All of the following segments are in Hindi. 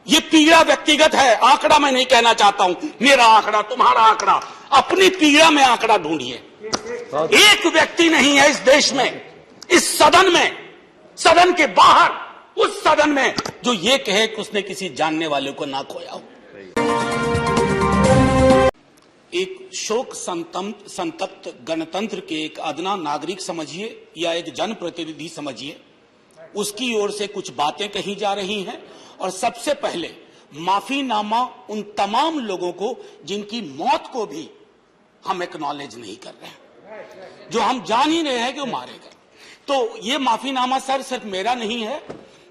ये पीड़ा व्यक्तिगत है, आंकड़ा मैं नहीं कहना चाहता हूं, मेरा आंकड़ा, तुम्हारा आंकड़ा, अपनी पीड़ा में आंकड़ा ढूंढिए। एक व्यक्ति नहीं है इस देश में, इस सदन में, सदन के बाहर, उस सदन में जो ये कहे कि उसने किसी जानने वाले को ना खोया हो। एक शोक संतप्त गणतंत्र के एक अदना नागरिक समझिए या एक जनप्रतिनिधि समझिए, उसकी ओर से कुछ बातें कही जा रही हैं और सबसे पहले माफीनामा उन तमाम लोगों को जिनकी मौत को भी हम एक्नॉलेज नहीं कर रहे हैं, जो हम जान ही रहे हैं कि वो मारे गए। तो ये माफीनामा सर सिर्फ मेरा नहीं है।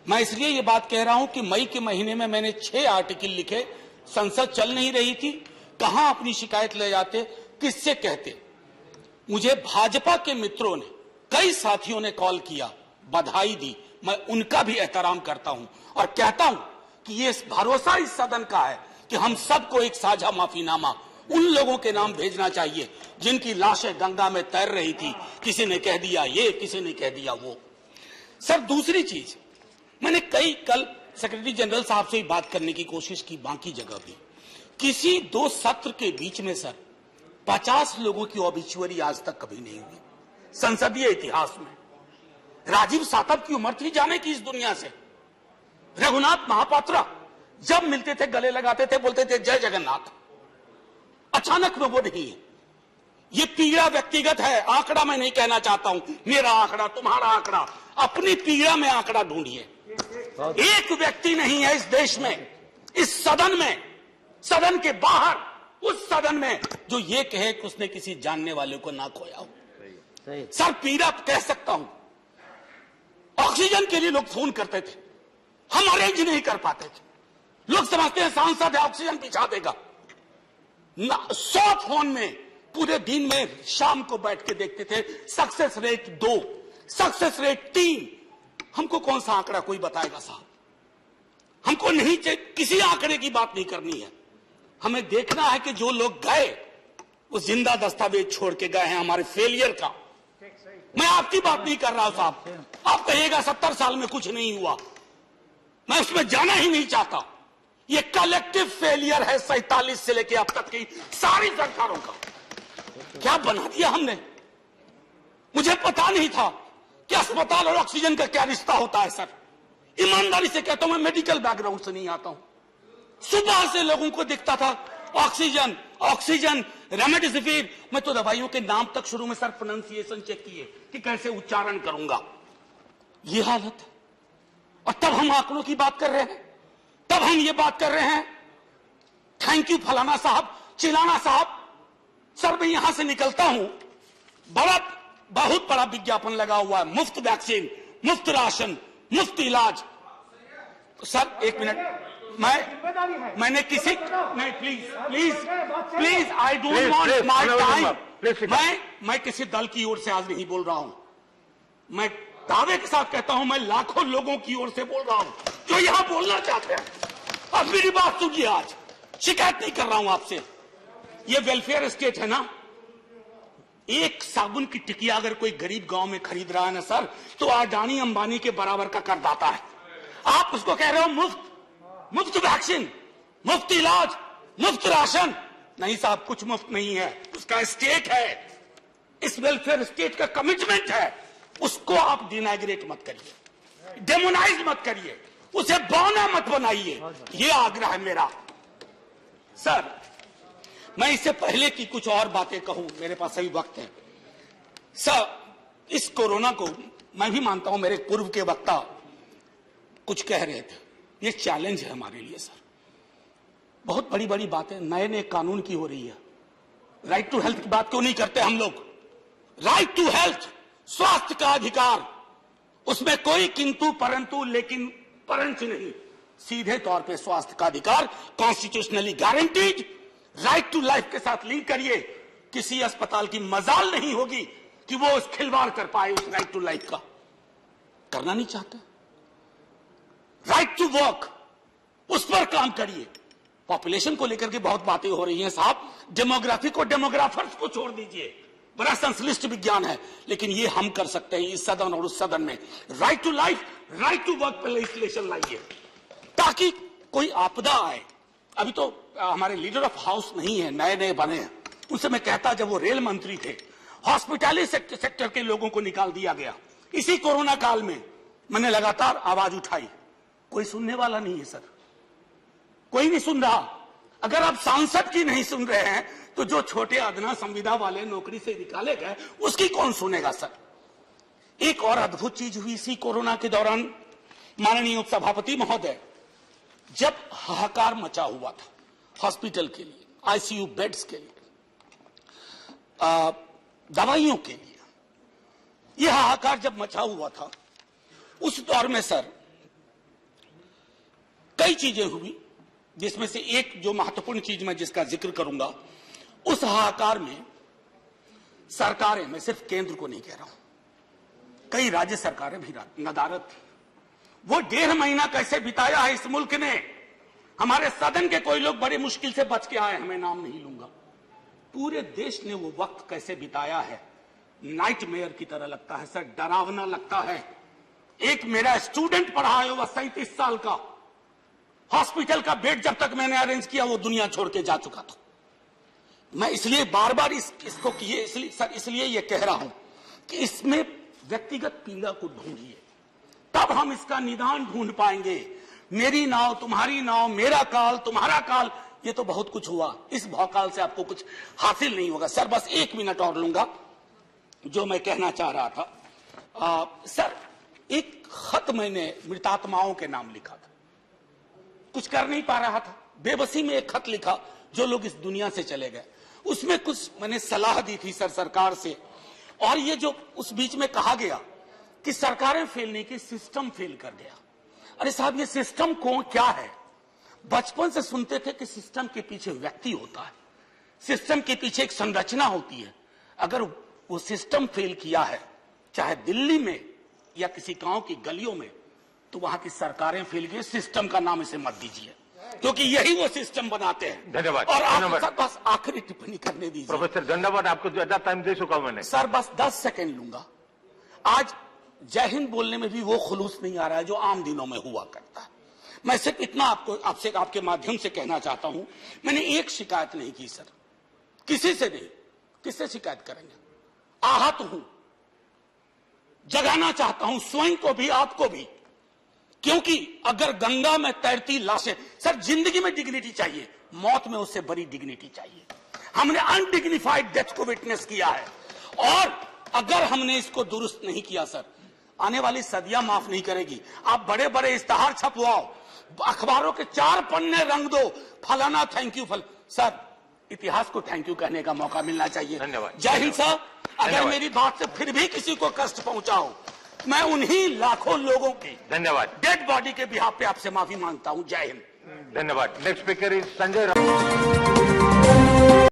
मैं इसलिए ये बात कह रहा हूं कि मई के महीने में मैंने 6 आर्टिकल लिखे, संसद चल नहीं रही थी, कहां अपनी शिकायत ले जाते, किससे कहते। मुझे भाजपा के मित्रों ने, कई साथियों ने कॉल किया, बधाई दी, मैं उनका भी एहतराम करता हूं और कहता हूं कि ये भरोसा इस सदन का है कि हम सबको एक साझा माफीनामा उन लोगों के नाम भेजना चाहिए जिनकी लाशें गंगा में तैर रही थी। किसी ने कह दिया ये, किसी ने कह दिया वो। सर दूसरी चीज, मैंने कल सेक्रेटरी जनरल साहब से बात करने की कोशिश की, बाकी जगह भी, किसी 2 सत्र के बीच में सर 50 लोगों की ऑबिचुअरी आज तक कभी नहीं हुई संसदीय इतिहास में। राजीव सातव की उम्र थी जाने की इस दुनिया से। रघुनाथ महापात्रा जब मिलते थे गले लगाते थे, बोलते थे जय जगन्नाथ। अचानक में वो नहीं है। ये पीड़ा व्यक्तिगत है, आंकड़ा मैं नहीं कहना चाहता हूं, मेरा आंकड़ा, तुम्हारा आंकड़ा, अपनी पीड़ा में आंकड़ा ढूंढिए। एक व्यक्ति नहीं है इस देश में, इस सदन में, सदन के बाहर, उस सदन में जो ये कहे कि उसने किसी जानने वाले को ना खोया हो। सर पीड़ा कह सकता हूं। ऑक्सीजन के लिए लोग फोन करते थे, हम अरेंज नहीं कर पाते थे। लोग समझते हैं सांसद है, ऑक्सीजन पिछा देगा। 100 फोन में पूरे दिन में शाम को बैठ के देखते थे, सक्सेस रेट 2, सक्सेस रेट 3। हमको कौन सा आंकड़ा कोई बताएगा साहब? हमको नहीं किसी आंकड़े की बात नहीं करनी है। हमें देखना है कि जो लोग गए वो जिंदा दस्तावेज छोड़ के गए हैं हमारे फेलियर का। मैं आपकी बात नहीं कर रहा हूं साहब, आप कहिएगा 70 साल में कुछ नहीं हुआ, मैं उसमें जाना ही नहीं चाहता। ये कलेक्टिव फेलियर है 47 से लेकर अब तक की सारी सरकारों का। क्या बना दिया हमने? मुझे पता नहीं था कि अस्पताल और ऑक्सीजन का क्या रिश्ता होता है सर। ईमानदारी से कहता हूं, मैं मेडिकल बैकग्राउंड से नहीं आता हूं। सुबह से लोगों को दिखता था ऑक्सीजन ऑक्सीजन, रेमडेसिविर। मैं तो दवाइयों के नाम तक शुरू में सर प्रोनाउंसिएशन चेक किए कि कैसे उच्चारण करूंगा। ये हालत है। और तब हम आंकड़ों की बात कर रहे हैं, तब हम ये बात कर रहे हैं थैंक यू फलाना साहब, चिलाना साहब। सर मैं यहां से निकलता हूं, बहुत बड़ा विज्ञापन लगा हुआ है, मुफ्त वैक्सीन, मुफ्त राशन, मुफ्त इलाज। सर एक मिनट, मैंने किसी नहीं, please I don't want my time. मैं किसी दल की ओर से आज नहीं बोल रहा हूं, मैं दावे के साथ कहता हूं, मैं लाखों लोगों की ओर से बोल रहा हूं जो यहां बोलना चाहते हैं। अब मेरी बात सुनिए, आज शिकायत नहीं कर रहा हूं आपसे। ये वेलफेयर स्टेट है ना, एक साबुन की टिकिया अगर कोई गरीब गांव में खरीद रहा है ना सर, तो अडानी अंबानी के बराबर का करदाता है। आप उसको कह रहे हो मुफ्त वैक्सीन, मुफ्त इलाज, मुफ्त राशन। नहीं साहब, कुछ मुफ्त नहीं है, उसका स्टेट है, इस वेलफेयर स्टेट का कमिटमेंट है। उसको आप डिनाइग्रेट मत करिए, डेमोनाइज मत करिए, उसे बौना मत बनाइए। ये आग्रह है मेरा। सर मैं इससे पहले की कुछ और बातें कहूं, मेरे पास अभी वक्त है। सर इस कोरोना को मैं भी मानता हूं, मेरे पूर्व के वक्ता कुछ कह रहे थे, ये चैलेंज है हमारे लिए सर। बहुत बड़ी बड़ी बातें नए कानून की हो रही है। राइट टू हेल्थ की बात क्यों नहीं करते हम लोग? राइट टू हेल्थ, स्वास्थ्य का अधिकार, उसमें कोई किंतु परंतु लेकिन परंच नहीं, सीधे तौर पे स्वास्थ्य का अधिकार constitutionally guaranteed. Right to life के साथ लिंक करिए, किसी अस्पताल की मजाल नहीं होगी कि वो उस खिलवाड़ कर पाए उस राइट टू लाइफ का। करना नहीं चाहते। राइट टू वर्क, उस पर काम करिए। पॉपुलेशन को लेकर के बहुत बातें हो रही हैं साहब, डेमोग्राफी को डेमोग्राफर्स को छोड़ दीजिए, बड़ा संश्लिष्ट विज्ञान है, लेकिन ये हम कर सकते हैं इस सदन और उस सदन में। Right to life, right to work पे लेजिस्लेशन लाइए, ताकि कोई आपदा आए, अभी तो हमारे लीडर ऑफ हाउस नहीं है, नए नए बने हैं, उनसे मैं कहता जब वो रेल मंत्री थे, हॉस्पिटैलिटी सेक्टर के लोगों को निकाल दिया गया। इसी कोरोना काल में मैंने लगातार आवाज उठाई, कोई सुनने वाला नहीं है सर, कोई नहीं सुन रहा। अगर आप सांसद की नहीं सुन रहे हैं तो जो छोटे अदना संविदा वाले नौकरी से निकाले गए उसकी कौन सुनेगा सर। एक और अद्भुत चीज हुई इसी कोरोना के दौरान, माननीय उपसभापति महोदय, जब हाहाकार मचा हुआ था हॉस्पिटल के लिए, आईसीयू बेड्स के लिए, दवाइयों के लिए, यह हाहाकार जब मचा हुआ था उस दौर में सर कई चीजें हुई, जिसमें से एक जो महत्वपूर्ण चीज मैं जिसका जिक्र करूंगा, उस हाहाकार में सरकारें, मैं सिर्फ केंद्र को नहीं कह रहा हूं, कई राज्य सरकारें भी नदारद थी। वो 1.5 महीना कैसे बिताया है इस मुल्क ने, हमारे सदन के कोई लोग बड़ी मुश्किल से बच के आए हैं, मैं नाम नहीं लूंगा, पूरे देश ने वो वक्त कैसे बिताया है, नाइटमेयर की तरह लगता है सर, डरावना लगता है। एक मेरा स्टूडेंट पढ़ा है, वह 37 साल का, हॉस्पिटल का बेड जब तक मैंने अरेंज किया वो दुनिया छोड़ के जा चुका था। मैं इसलिए बार बार इसको इसलिए ये कह रहा हूं कि इसमें व्यक्तिगत पीड़ा को ढूंढिए, तब हम इसका निदान ढूंढ पाएंगे। मेरी नाव तुम्हारी नाव, मेरा काल तुम्हारा काल, ये तो बहुत कुछ हुआ, इस भौकाल से आपको कुछ हासिल नहीं होगा। सर बस 1 मिनट और लूंगा, जो मैं कहना चाह रहा था। सर एक खत मैंने मृतात्माओं के नाम लिखा था, कुछ कर नहीं पा रहा था, बेबसी में एक खत लिखा, जो लोग इस दुनिया से चले गए, उसमें कुछ मैंने सलाह दी थी सर सरकार से। और ये जो उस बीच में कहा गया कि सरकारें फेल नहीं की, सिस्टम फेल कर गया। अरे साहब ये सिस्टम कौन क्या है, बचपन से सुनते थे कि सिस्टम के पीछे व्यक्ति होता है, सिस्टम के पीछे एक संरचना होती है। अगर वो सिस्टम फेल किया है, चाहे दिल्ली में या किसी गांव की गलियों में, तो वहां की सरकारें फेल गई। सिस्टम का नाम इसे मत दीजिए, क्योंकि यही वो सिस्टम बनाते हैं। धन्यवाद। और आप बस आखिरी टिप्पणी करने दीजिए। प्रोफेसर धन्यवाद, आपको ज्यादा टाइम दे चुका हूं मैंने। सर बस 10 सेकंड लूंगा। आज जय हिंद बोलने में भी वो खुलूस नहीं आ रहा है जो आम दिनों में हुआ करता है। मैं सिर्फ इतना आपसे आपके माध्यम से कहना चाहता हूं, मैंने एक शिकायत नहीं की सर, किसी से नहीं। किससे शिकायत करेंगे? आहत हूं, जगाना चाहता हूं स्वयं को भी आपको भी, क्योंकि अगर गंगा में तैरती लाशें, सर जिंदगी में डिग्निटी चाहिए, मौत में उससे बड़ी डिग्निटी चाहिए। हमने अनडिग्निफाइड डेथ को विटनेस किया है, और अगर हमने इसको दुरुस्त नहीं किया सर, आने वाली सदियां माफ नहीं करेगी। आप बड़े बड़े इश्तहार छपवाओ, अखबारों के 4 पन्ने रंग दो, फलाना थैंक यू सर इतिहास को थैंक यू कहने का मौका मिलना चाहिए। धन्यवाद। जय हिंद सर। अगर मेरी बात से फिर भी किसी को कष्ट पहुंचाओ, मैं उन्हीं लाखों लोगों की धन्यवाद डेड बॉडी के बिहाफ पे आपसे माफी मांगता हूं। जय हिंद। धन्यवाद। Next speaker is Sanjay Raut.